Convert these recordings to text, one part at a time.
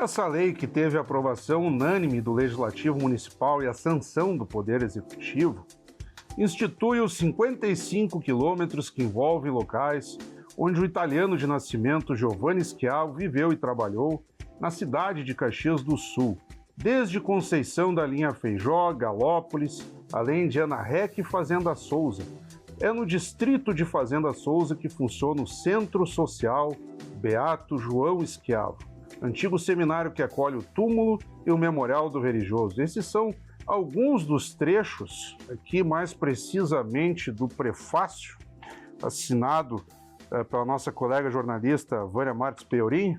Essa lei, que teve a aprovação unânime do Legislativo Municipal e a sanção do Poder Executivo, institui os 55 quilômetros que envolvem locais onde o italiano de nascimento Giovanni Schiavo viveu e trabalhou na cidade de Caxias do Sul, desde Conceição da linha Feijó, Galópolis, além de Ana Rec e Fazenda Souza. É no distrito de Fazenda Souza que funciona o Centro Social Beato João Schiavo, antigo seminário que acolhe o túmulo e o memorial do religioso. Esses são alguns dos trechos, aqui mais precisamente do prefácio, assinado pela nossa colega jornalista Vânia Marques Peorim,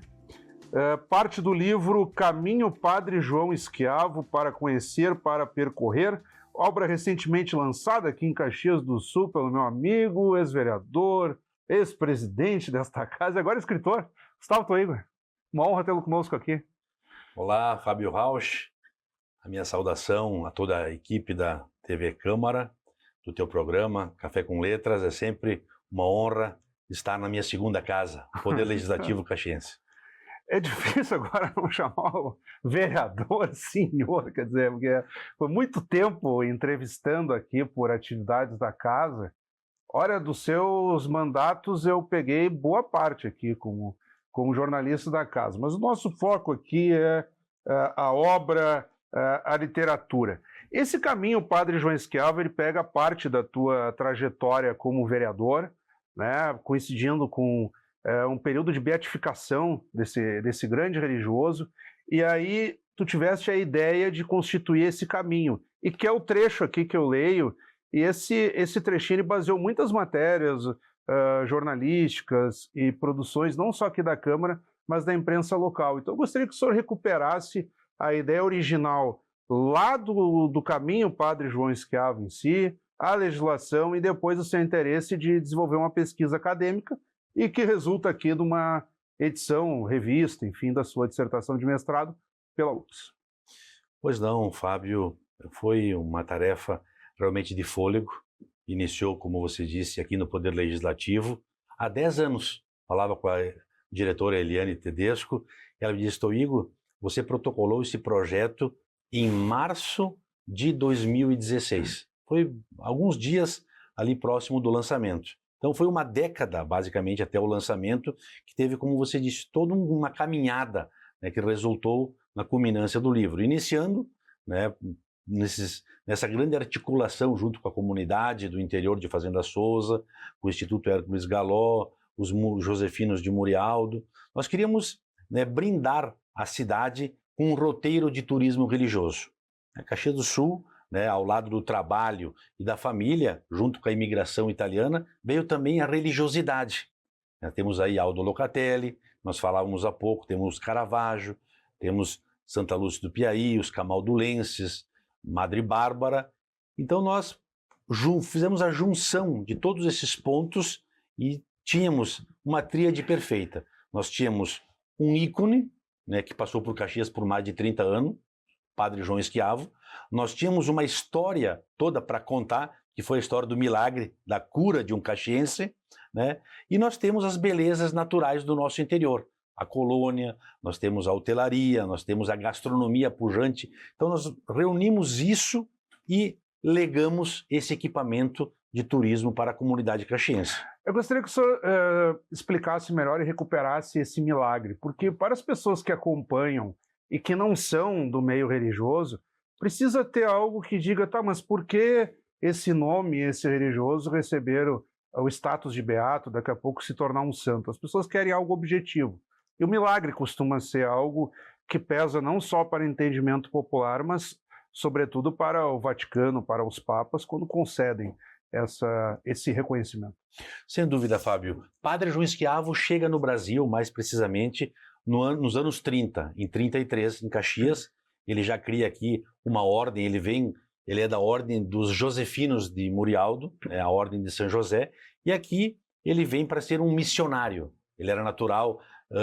parte do livro Caminho Padre João Schiavo para conhecer, para percorrer, obra recentemente lançada aqui em Caxias do Sul pelo meu amigo, ex-vereador, ex-presidente desta casa e agora escritor, Gustavo Toigler. Uma honra tê-lo conosco aqui. Olá, Fábio Rauch. A minha saudação a toda a equipe da TV Câmara, do teu programa Café com Letras. É sempre uma honra estar na minha segunda casa, o Poder Legislativo Caxiense. É difícil agora não chamar o vereador senhor, quer dizer, porque foi muito tempo entrevistando aqui por atividades da casa. Olha, dos seus mandatos eu peguei boa parte aqui como jornalista da casa, mas o nosso foco aqui é a obra, a literatura. Esse caminho, Padre João Schiavo, ele pega parte da tua trajetória como vereador, né, coincidindo com um período de beatificação desse grande religioso, e aí tu tiveste a ideia de constituir esse caminho, e que é o trecho aqui que eu leio, e esse trechinho ele baseou muitas matérias jornalísticas e produções, não só aqui da Câmara, mas da imprensa local. Então eu gostaria que o senhor recuperasse a ideia original lá do caminho Padre João Schiavo em si, a legislação e depois o seu interesse de desenvolver uma pesquisa acadêmica e que resulta aqui de uma edição, revista, enfim, da sua dissertação de mestrado pela UFS. Pois não, Fábio, foi uma tarefa realmente de fôlego. Iniciou, como você disse, aqui no Poder Legislativo há 10 anos. Falava com a diretora Eliane Tedesco, e ela me disse: Toigo, você protocolou esse projeto em março de 2016. Foi alguns dias ali próximo do lançamento. Então foi uma década, basicamente, até o lançamento, que teve, como você disse, toda uma caminhada, né, que resultou na culminância do livro. Iniciando, né, nessa grande articulação junto com a comunidade do interior de Fazenda Souza, o Instituto Hércules Galó, os Josefinos de Murialdo. Nós queríamos, né, brindar a cidade com um roteiro de turismo religioso. Caxias do Sul, né, ao lado do trabalho e da família, junto com a imigração italiana, veio também a religiosidade. Temos aí Aldo Locatelli, nós falávamos há pouco, temos Caravaggio, temos Santa Lúcia do Piaí, os camaldulenses, Madre Bárbara. Então nós fizemos a junção de todos esses pontos e tínhamos uma tríade perfeita. Nós tínhamos um ícone, né, que passou por Caxias por mais de 30 anos, Padre João Schiavo. Nós tínhamos uma história toda para contar, que foi a história do milagre, da cura de um caxiense, né? E nós temos as belezas naturais do nosso interior. A colônia, nós temos a hotelaria, nós temos a gastronomia pujante. Então nós reunimos isso e legamos esse equipamento de turismo para a comunidade caxiense. Eu gostaria que o senhor explicasse melhor e recuperasse esse milagre, porque para as pessoas que acompanham e que não são do meio religioso, precisa ter algo que diga, tá, mas por que esse nome, esse religioso receberam o status de beato, daqui a pouco se tornar um santo? As pessoas querem algo objetivo. E o milagre costuma ser algo que pesa não só para o entendimento popular, mas sobretudo para o Vaticano, para os papas, quando concedem esse reconhecimento. Sem dúvida, Fábio. Padre João Schiavo chega no Brasil, mais precisamente, nos anos 30, em 33, em Caxias. Ele já cria aqui uma ordem, ele é da ordem dos Josefinos de Murialdo, né, a ordem de São José, e aqui ele vem para ser um missionário. Ele era natural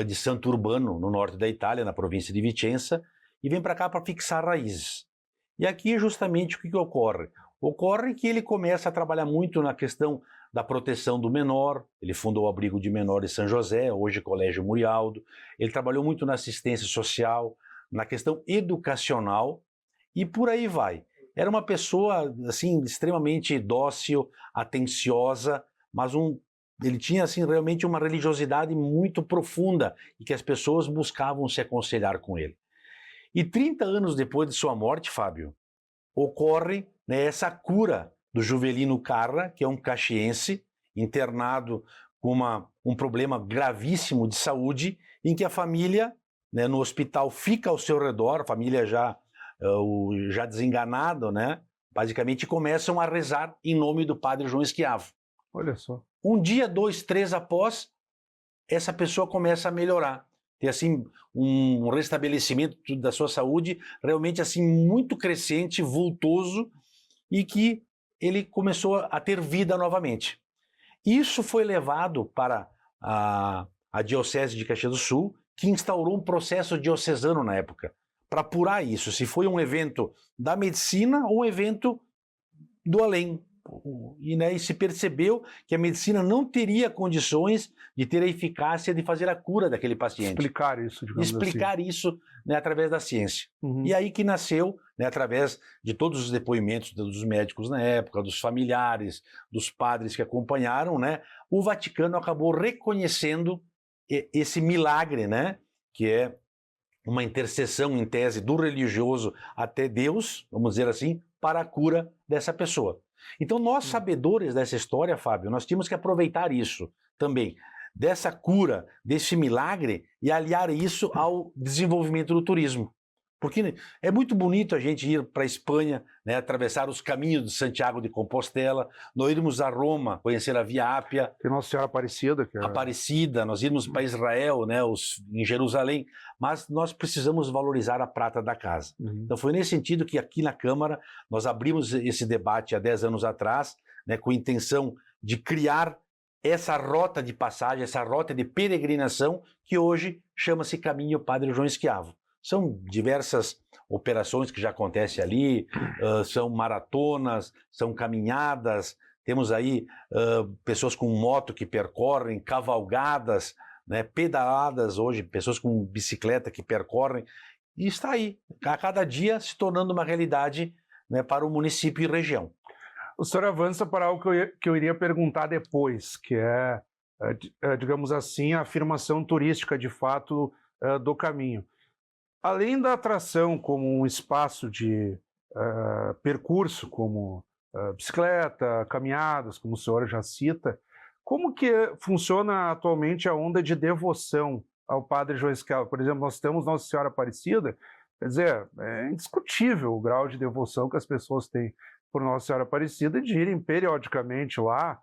de Santo Urbano, no norte da Itália, na província de Vicenza, e vem para cá para fixar raízes. E aqui justamente o que ocorre? Ocorre que ele começa a trabalhar muito na questão da proteção do menor, ele fundou o Abrigo de Menores São José, hoje Colégio Murialdo, ele trabalhou muito na assistência social, na questão educacional e por aí vai. Era uma pessoa assim extremamente dócil, atenciosa, mas ele tinha assim realmente uma religiosidade muito profunda e que as pessoas buscavam se aconselhar com ele. E 30 anos depois de sua morte, Fábio, ocorre, né, essa cura do Juvelino Carra, que é um caxiense internado com um problema gravíssimo de saúde, em que a família, né, no hospital fica ao seu redor, a família já desenganada, né, basicamente começam a rezar em nome do padre João Schiavo. Olha só. Um dia, 2, 3 após, essa pessoa começa a melhorar. Tem assim um restabelecimento da sua saúde realmente assim muito crescente, vultoso, e que ele começou a ter vida novamente. Isso foi levado para a Diocese de Caxias do Sul, que instaurou um processo diocesano na época, para apurar isso, se foi um evento da medicina ou um evento do além. E se percebeu que a medicina não teria condições de ter a eficácia de fazer a cura daquele paciente. Explicar isso, digamos assim. Explicar isso, né, através da ciência. Uhum. E aí que nasceu, né, através de todos os depoimentos dos médicos na época, dos familiares, dos padres que acompanharam, né, o Vaticano acabou reconhecendo esse milagre, né, que é uma intercessão em tese do religioso até Deus, vamos dizer assim, para a cura dessa pessoa. Então nós, sabedores dessa história, Fábio, nós tínhamos que aproveitar isso também, dessa cura, desse milagre, e aliar isso ao desenvolvimento do turismo. Porque é muito bonito a gente ir para a Espanha, né, atravessar os caminhos de Santiago de Compostela, nós irmos a Roma, conhecer a Via Ápia. Tem Nossa Senhora Aparecida. Que é... Aparecida, nós irmos para Israel, né, em Jerusalém, mas nós precisamos valorizar a prata da casa. Uhum. Então foi nesse sentido que aqui na Câmara nós abrimos esse debate há 10 anos atrás, né, com a intenção de criar essa rota de passagem, essa rota de peregrinação que hoje chama-se Caminho Padre João Schiavo. São diversas operações que já acontecem ali, são maratonas, são caminhadas, temos aí pessoas com moto que percorrem, cavalgadas, né, pedaladas hoje, pessoas com bicicleta que percorrem, e está aí, a cada dia se tornando uma realidade, né, para o município e região. O senhor avança para algo que eu iria perguntar depois, que é, digamos assim, a afirmação turística de fato do caminho. Além da atração como um espaço de percurso, como bicicleta, caminhadas, como o senhor já cita, como que funciona atualmente a onda de devoção ao Padre João Schiavo? Por exemplo, nós temos Nossa Senhora Aparecida, quer dizer, é indiscutível o grau de devoção que as pessoas têm por Nossa Senhora Aparecida de irem periodicamente lá.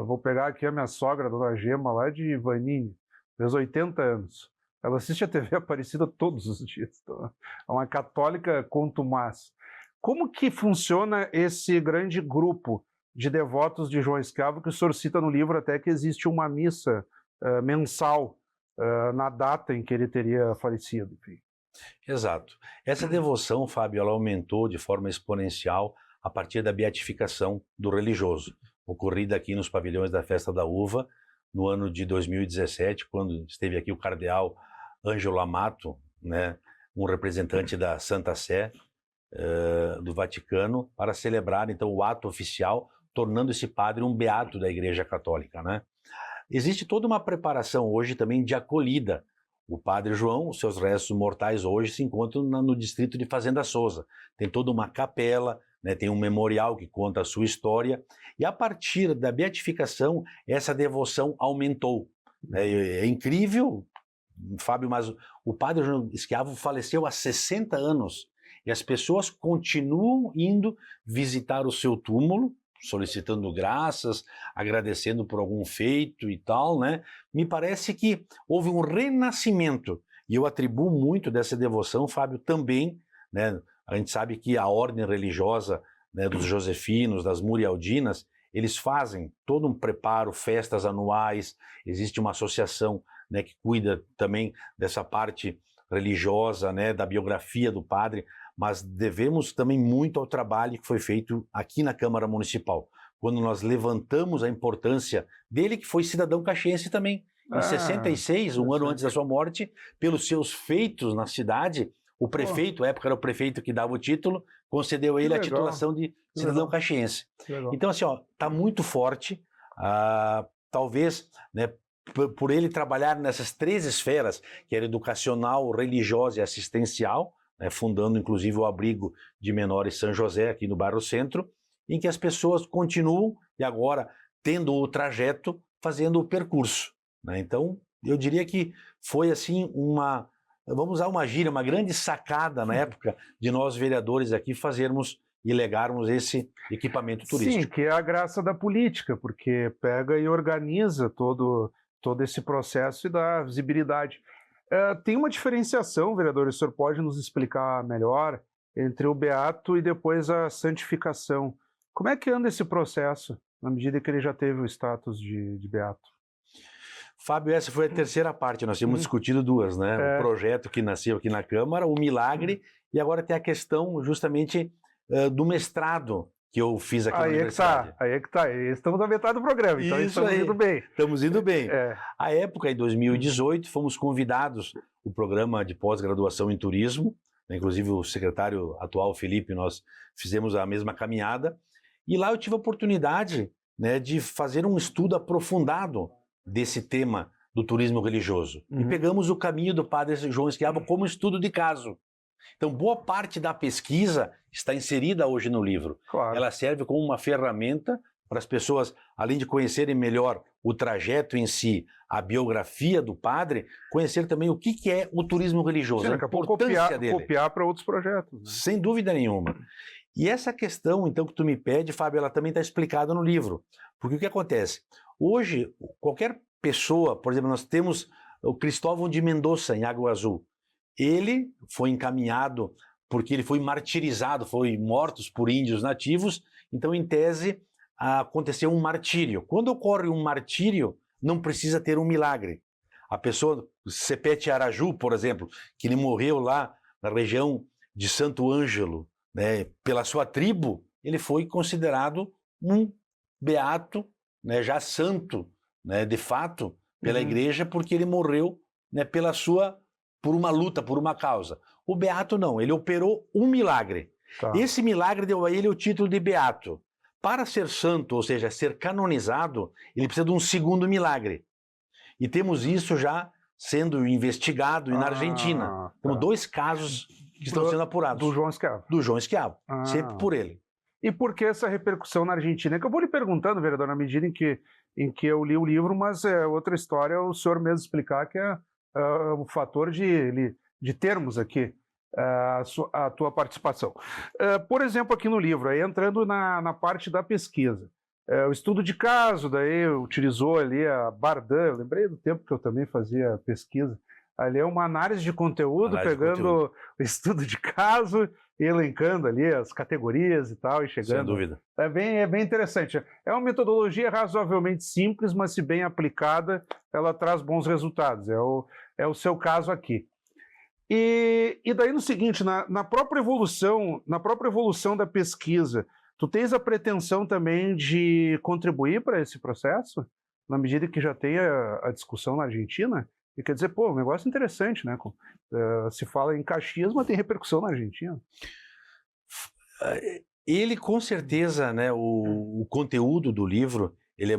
Vou pegar aqui a minha sogra, a dona Gema, lá de Ivanine, fez 80 anos. Ela assiste a TV Aparecida todos os dias. Então, é uma católica contumaz. Como que funciona esse grande grupo de devotos de João Schiavo, que o senhor cita no livro até que existe uma missa mensal na data em que ele teria falecido? Enfim. Exato. Essa devoção, Fábio, ela aumentou de forma exponencial a partir da beatificação do religioso, ocorrida aqui nos pavilhões da Festa da Uva, no ano de 2017, quando esteve aqui o cardeal Ângelo Amato, né, um representante da Santa Sé, do Vaticano, para celebrar então o ato oficial, tornando esse padre um beato da Igreja Católica, né? Existe toda uma preparação hoje também de acolhida. O Padre João, os seus restos mortais hoje se encontram no distrito de Fazenda Souza. Tem toda uma capela, né, tem um memorial que conta a sua história, e a partir da beatificação, essa devoção aumentou. É incrível, Fábio, mas o Padre João Schiavo faleceu há 60 anos, e as pessoas continuam indo visitar o seu túmulo, solicitando graças, agradecendo por algum feito e tal, né? Me parece que houve um renascimento, e eu atribuo muito dessa devoção, Fábio, também, né? A gente sabe que a ordem religiosa, né, dos josefinos, das murialdinas, eles fazem todo um preparo, festas anuais, existe uma associação, né, que cuida também dessa parte religiosa, né, da biografia do padre, mas devemos também muito ao trabalho que foi feito aqui na Câmara Municipal, quando nós levantamos a importância dele, que foi cidadão caxiense também. Em 66, um ano antes da sua morte, pelos seus feitos na cidade, o prefeito, à época era o prefeito que dava o título, concedeu a ele a titulação de cidadão caxiense. Então, assim, ó, tá muito forte, talvez, né, por ele trabalhar nessas 3 esferas, que era educacional, religiosa e assistencial, né, fundando inclusive o abrigo de menores São José, aqui no bairro Centro, em que as pessoas continuam, e agora, tendo o trajeto, fazendo o percurso. Né? Então, eu diria que foi assim vamos usar uma gíria, uma grande sacada na época de nós vereadores aqui fazermos e legarmos esse equipamento turístico. Sim, que é a graça da política, porque pega e organiza todo esse processo e dá visibilidade. Tem uma diferenciação, vereador, o senhor pode nos explicar melhor, entre o beato e depois a santificação. Como é que anda esse processo, na medida que ele já teve o status de beato? Fábio, essa foi a terceira parte, nós tínhamos discutido 2, né? O projeto que nasceu aqui na Câmara, o milagre, e agora tem a questão justamente do mestrado que eu fiz aqui na universidade. Aí é que tá, estamos na metade do programa, então estamos indo bem. Estamos indo bem. À época, em 2018, fomos convidados, o programa de pós-graduação em turismo, né? Inclusive o secretário atual, Felipe, nós fizemos a mesma caminhada, e lá eu tive a oportunidade, né, de fazer um estudo aprofundado desse tema do turismo religioso. E pegamos o caminho do padre João Schiavo como estudo de caso. Então, boa parte da pesquisa está inserida hoje no livro. Claro. Ela serve como uma ferramenta para as pessoas, além de conhecerem melhor o trajeto em si, a biografia do padre, conhecer também o que é o turismo religioso, a importância dele. Copiar para outros projetos. Né? Sem dúvida nenhuma. E essa questão, então, que tu me pede, Fábio, ela também está explicada no livro. Porque o que acontece? Hoje, qualquer pessoa, por exemplo, nós temos o Cristóvão de Mendoza, em Água Azul. Ele foi encaminhado porque ele foi martirizado, foi morto por índios nativos, então, em tese, aconteceu um martírio. Quando ocorre um martírio, não precisa ter um milagre. A pessoa, Sepete Araju, por exemplo, que ele morreu lá na região de Santo Ângelo, né, pela sua tribo, ele foi considerado um beato, né, já santo, né, de fato, pela igreja, porque ele morreu, né, por uma luta, por uma causa. O beato não, ele operou um milagre. Tá. Esse milagre deu a ele o título de beato. Para ser santo, ou seja, ser canonizado, ele precisa de um segundo milagre. E temos isso já sendo investigado na Argentina. Temos 2 casos que estão sendo apurados. Do João Schiavo. Do João Schiavo, sempre por ele. E por que essa repercussão na Argentina? É que eu vou lhe perguntando, vereador, na medida em que eu li o livro, mas é outra história, o senhor mesmo explicar que é o fator de termos aqui a tua participação. Por exemplo, aqui no livro, aí entrando na parte da pesquisa, o estudo de caso, daí utilizou ali a Bardan, eu lembrei do tempo que eu também fazia pesquisa, ali é uma análise de conteúdo, pegando o estudo de caso e elencando ali as categorias e tal, e chegando... Sem dúvida. É bem interessante. É uma metodologia razoavelmente simples, mas se bem aplicada, ela traz bons resultados. É o seu caso aqui. E daí no seguinte, na própria evolução da pesquisa, tu tens a pretensão também de contribuir para esse processo, na medida que já tem a discussão na Argentina? E quer dizer, um negócio interessante, né? Se fala em Caxias, mas tem repercussão na Argentina. Ele, com certeza, né, o conteúdo do livro, ele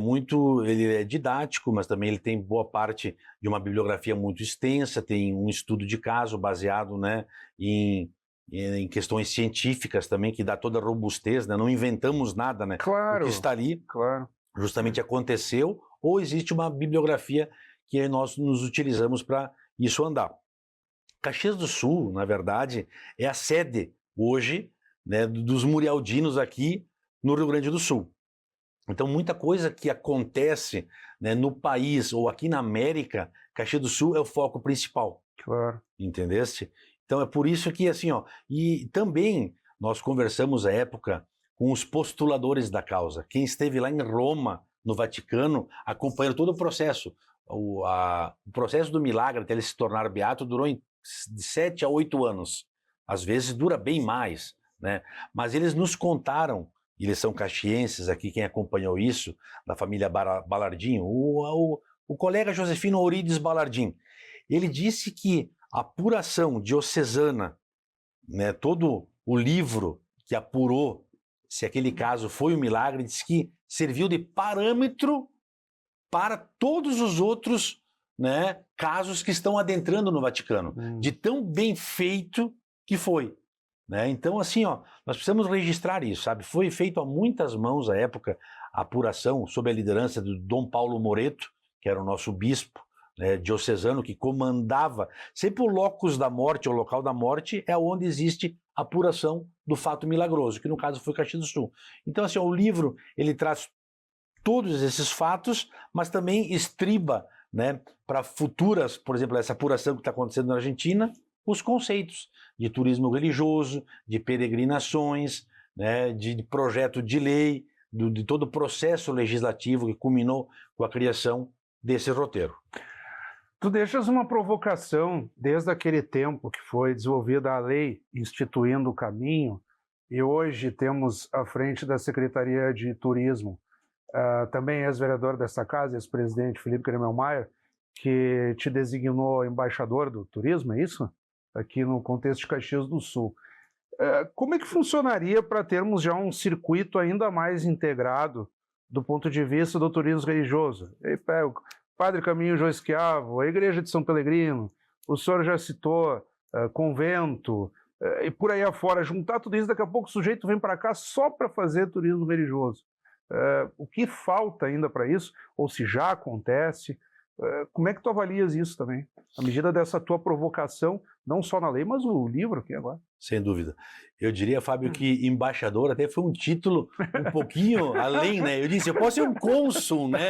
é didático, mas também ele tem boa parte de uma bibliografia muito extensa, tem um estudo de caso baseado, né, em questões científicas também, que dá toda a robustez, né? Não inventamos nada, né? Claro. O que está ali Claro. justamente aconteceu, ou existe uma bibliografia que nós nos utilizamos para isso andar. Caxias do Sul, na verdade, é a sede hoje, né, dos Murialdinos aqui no Rio Grande do Sul. Então, muita coisa que acontece, né, no país ou aqui na América, Caxias do Sul é o foco principal. Claro. Entendeste? Então, é por isso que, assim, e também nós conversamos à época com os postuladores da causa. Quem esteve lá em Roma, no Vaticano, acompanhando todo o processo. O processo do milagre até ele se tornar beato durou de 7 a 8 anos. Às vezes dura bem mais, né? Mas eles nos contaram eles são caxienses aqui, quem acompanhou isso, da família Balardim, o colega Josefino Ourides Balardim, ele disse que a apuração diocesana, né, todo o livro que apurou se aquele caso foi um milagre, disse que serviu de parâmetro para todos os outros, né, casos que estão adentrando no Vaticano, de tão bem feito que foi. Né? Então, assim, ó, nós precisamos registrar isso, sabe? Foi feito a muitas mãos à época a apuração sob a liderança do Dom Paulo Moreto, que era o nosso bispo, né, diocesano, que comandava. Sempre o locus da morte, o local da morte, é onde existe a apuração do fato milagroso, que no caso foi Caxias do Sul. Então, assim, ó, o livro, ele traz todos esses fatos, mas também estriba, né, para futuras, por exemplo, essa apuração que está acontecendo na Argentina, os conceitos de turismo religioso, de peregrinações, né, de projeto de lei, de todo o processo legislativo que culminou com a criação desse roteiro. Tu deixas uma provocação desde aquele tempo que foi desenvolvida a lei instituindo o caminho, e hoje temos à frente da Secretaria de Turismo, também ex-vereador desta casa, ex-presidente Felipe Kremelmaier, que te designou embaixador do turismo, é isso? Aqui no contexto de Caxias do Sul. Como é que funcionaria para termos já um circuito ainda mais integrado do ponto de vista do turismo religioso? O Padre Caminho João Schiavo, a Igreja de São Pelegrino, o senhor já citou convento, e por aí afora, juntar tudo isso, daqui a pouco o sujeito vem para cá só para fazer turismo religioso. O que falta ainda para isso? Ou se já acontece? Como é que tu avalias isso também? À medida dessa tua provocação, não só na lei, mas o livro aqui agora. Sem dúvida. Eu diria, Fábio, que embaixador até foi um título um pouquinho além, né? Eu disse, eu posso ser um cônsul, né?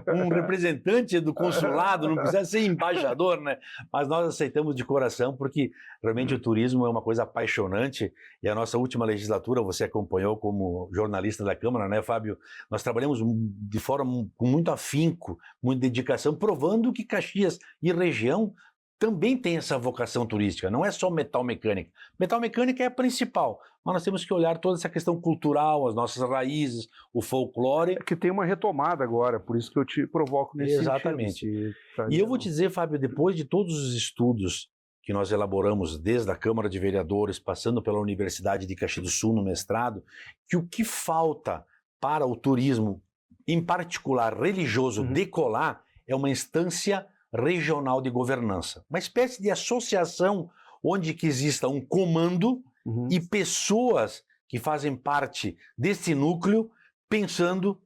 Um representante do consulado, não precisa ser embaixador, né? Mas nós aceitamos de coração, porque realmente o turismo é uma coisa apaixonante, e a nossa última legislatura, você acompanhou como jornalista da Câmara, né, Fábio? Nós trabalhamos de forma com muito afinco, muita dedicação, provando que Caxias e região também tem essa vocação turística, não é só metal mecânica. Metal mecânica é a principal, mas nós temos que olhar toda essa questão cultural, as nossas raízes, o folclore. É que tem uma retomada agora, por isso que eu te provoco nesse Exatamente. sentido. E eu vou te dizer, Fábio, depois de todos os estudos que nós elaboramos desde a Câmara de Vereadores, passando pela Universidade de Caxias do Sul no mestrado, que o que falta para o turismo, em particular religioso, decolar, é uma instância regional de governança, uma espécie de associação onde que exista um comando e pessoas que fazem parte desse núcleo pensando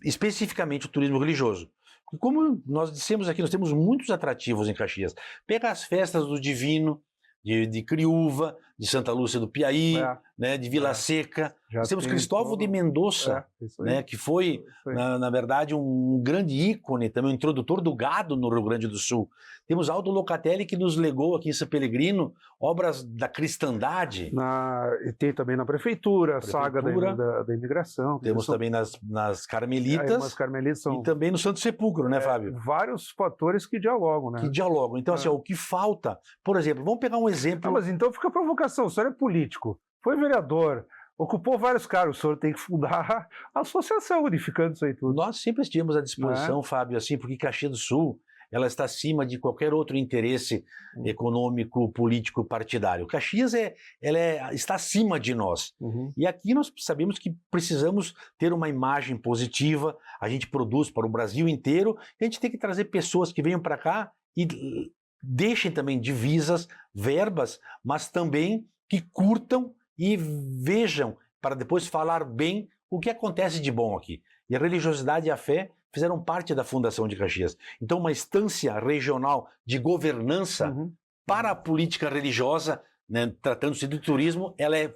especificamente o turismo religioso. E como nós dissemos aqui, nós temos muitos atrativos em Caxias. Pega as festas do Divino, de Criúva, de Santa Lúcia do Piaí, né, de Vila Seca. Nós temos Cristóvão de Mendonça, né, que foi, na verdade, um grande ícone, também um introdutor do gado no Rio Grande do Sul. Temos Aldo Locatelli, que nos legou aqui em São Pelegrino obras da cristandade. E tem também na prefeitura, a saga da imigração. Temos também nas Carmelitas, são... e também no Santo Sepulcro, né, Fábio? Vários fatores que dialogam, né? Que dialogam. Então, assim, ó, o que falta... Por exemplo, vamos pegar um exemplo... Mas então fica a provocação, o senhor é político, foi vereador, ocupou vários cargos, o senhor tem que fundar a associação unificando isso aí tudo. Nós sempre estivemos à disposição, Fábio, assim, porque Caxias do Sul, ela está acima de qualquer outro interesse econômico, político, partidário. Caxias está acima de nós. E aqui nós sabemos que precisamos ter uma imagem positiva, a gente produz para o Brasil inteiro, e a gente tem que trazer pessoas que venham para cá e deixem também divisas, verbas, mas também que curtam e vejam, para depois falar bem o que acontece de bom aqui. E a religiosidade e a fé fizeram parte da fundação de Caxias. Então, uma instância regional de governança para a política religiosa, né, tratando-se de turismo, ela é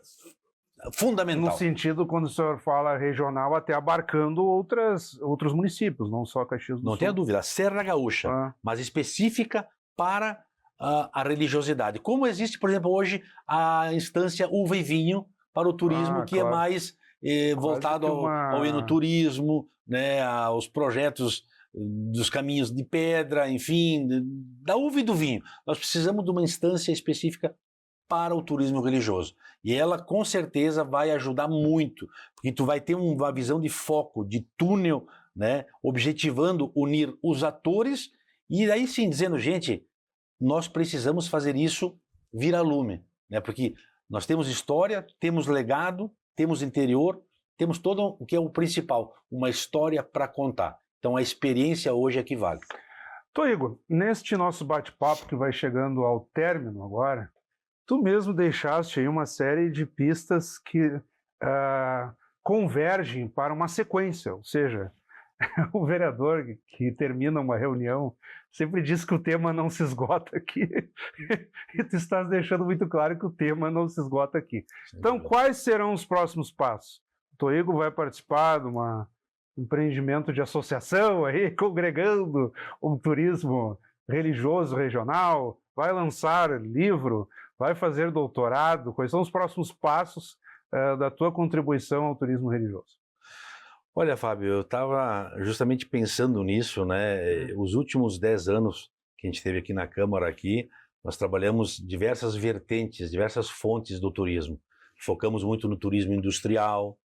fundamental. No sentido, quando o senhor fala regional, até abarcando outros municípios, não só Caxias do Sul. Não tenha dúvida, a Serra Gaúcha, mas específica para a religiosidade. Como existe, por exemplo, hoje a instância uva e vinho para o turismo, que é mais voltado ao enoturismo, né, aos projetos dos caminhos de pedra, enfim, da uva e do vinho. Nós precisamos de uma instância específica para o turismo religioso. E ela com certeza vai ajudar muito, porque tu vai ter uma visão de foco, de túnel, né, objetivando unir os atores e aí sim dizendo, gente, nós precisamos fazer isso vir a lume, né, porque nós temos história, temos legado, temos interior, temos todo o que é o principal, uma história para contar. Então a experiência hoje é que vale. Igor, neste nosso bate-papo que vai chegando ao término agora, tu mesmo deixaste aí uma série de pistas que convergem para uma sequência, ou seja, o vereador que termina uma reunião sempre diz que o tema não se esgota aqui, e tu estás deixando muito claro que o tema não se esgota aqui. Então, quais serão os próximos passos? O Toigo vai participar de um empreendimento de associação aí, congregando um turismo religioso regional, vai lançar livro, vai fazer doutorado. Quais são os próximos passos da tua contribuição ao turismo religioso? Olha, Fábio, eu estava justamente pensando nisso, né? Os últimos 10 anos que a gente teve aqui na Câmara, nós trabalhamos diversas vertentes, diversas fontes do turismo. Focamos muito no turismo industrial,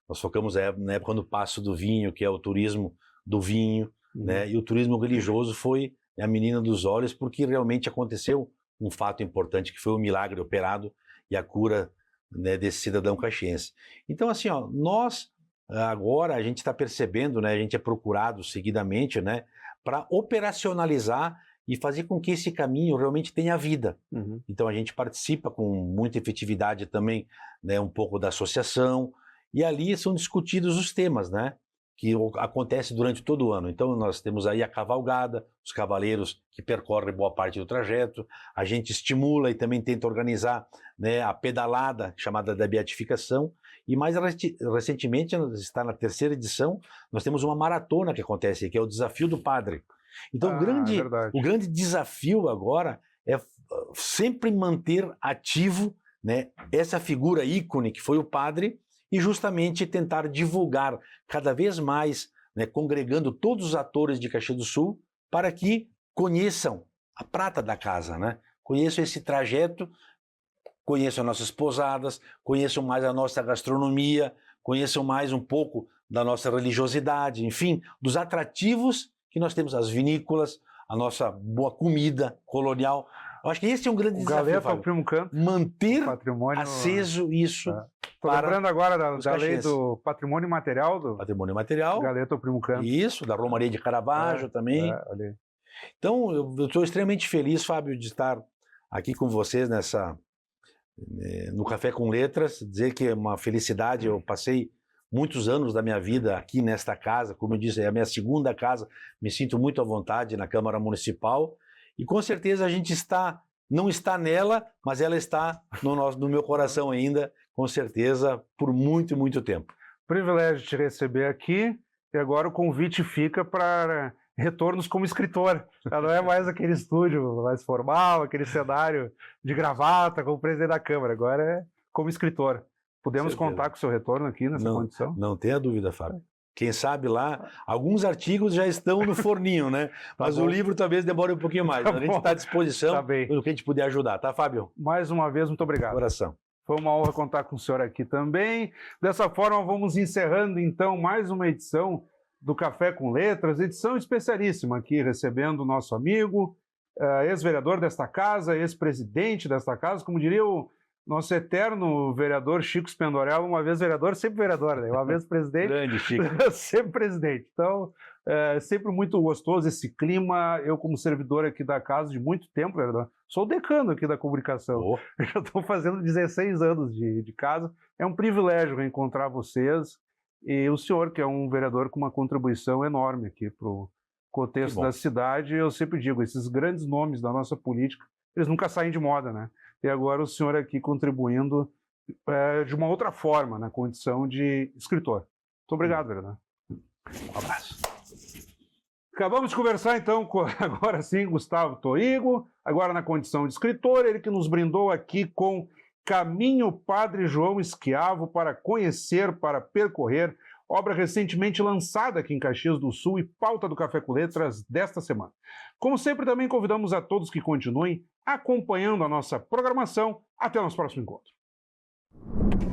nós focamos na época do Paço do Vinho, que é o turismo do vinho, né? E o turismo religioso foi a menina dos olhos, porque realmente aconteceu um fato importante, que foi o milagre operado e a cura, né, desse cidadão caxiense. Então, assim, ó, nós agora a gente está percebendo, né, a gente é procurado seguidamente, né, para operacionalizar e fazer com que esse caminho realmente tenha vida. Então a gente participa com muita efetividade também, né, um pouco da associação, e ali são discutidos os temas, né, que acontece durante todo o ano. Então nós temos aí a cavalgada, os cavaleiros que percorrem boa parte do trajeto, a gente estimula e também tenta organizar, né, a pedalada chamada da beatificação, e mais recentemente, está na 3ª edição, nós temos uma maratona que acontece, que é o Desafio do Padre. Então o grande desafio agora é sempre manter ativo, né, essa figura ícone que foi o padre, e justamente tentar divulgar cada vez mais, né, congregando todos os atores de Caxias do Sul para que conheçam a prata da casa, né? Conheçam esse trajeto, conheçam nossas pousadas, conheçam mais a nossa gastronomia, conheçam mais um pouco da nossa religiosidade, enfim, dos atrativos que nós temos, as vinícolas, a nossa boa comida colonial. Eu acho que esse é um grande desafio, Galeta, o Primo Canto, manter patrimônio aceso isso. Estou lembrando agora da lei do patrimônio material do patrimônio material. Galeta, o Primo Canto. Isso, da Romaria de Caravaggio também. Então, eu estou extremamente feliz, Fábio, de estar aqui com vocês no Café com Letras, dizer que é uma felicidade. Eu passei muitos anos da minha vida aqui nesta casa, como eu disse, é a minha 2ª casa, me sinto muito à vontade na Câmara Municipal, e com certeza a gente não está nela, mas ela está no meu coração ainda, com certeza, por muito, muito tempo. Privilégio te receber aqui, e agora o convite fica para retornos como escritor. Não é mais aquele estúdio mais formal, aquele cenário de gravata como presidente da Câmara, agora é como escritor. Podemos contar com o seu retorno aqui nessa condição? Não tenha dúvida, Fábio. Quem sabe lá, alguns artigos já estão no forninho, né? Mas o livro talvez demore um pouquinho mais. A gente está à disposição pelo que a gente puder ajudar, tá, Fábio? Mais uma vez, muito obrigado. Coração. Foi uma honra contar com o senhor aqui também. Dessa forma, vamos encerrando, então, mais uma edição do Café com Letras, edição especialíssima aqui, recebendo o nosso amigo, ex-vereador desta casa, ex-presidente desta casa, como diria o nosso eterno vereador Chico Spendorello, uma vez vereador, sempre vereador, né? Uma vez presidente, grande Chico. sempre presidente. Então, é sempre muito gostoso esse clima. Eu, como servidor aqui da casa de muito tempo, vereador, sou o decano aqui da comunicação. Eu já estou fazendo 16 anos de casa. É um privilégio reencontrar vocês e o senhor, que é um vereador com uma contribuição enorme aqui para o contexto da cidade. Eu sempre digo, esses grandes nomes da nossa política, eles nunca saem de moda, né? E agora o senhor aqui contribuindo de uma outra forma, na condição de escritor. Muito obrigado, vereador. Um abraço. Acabamos de conversar, então, com, agora sim, Gustavo Toigo, agora na condição de escritor, ele que nos brindou aqui com Caminho Padre João Esquiavo para conhecer, para percorrer obra recentemente lançada aqui em Caxias do Sul e pauta do Café com Letras desta semana. Como sempre, também convidamos a todos que continuem acompanhando a nossa programação. Até o nosso próximo encontro.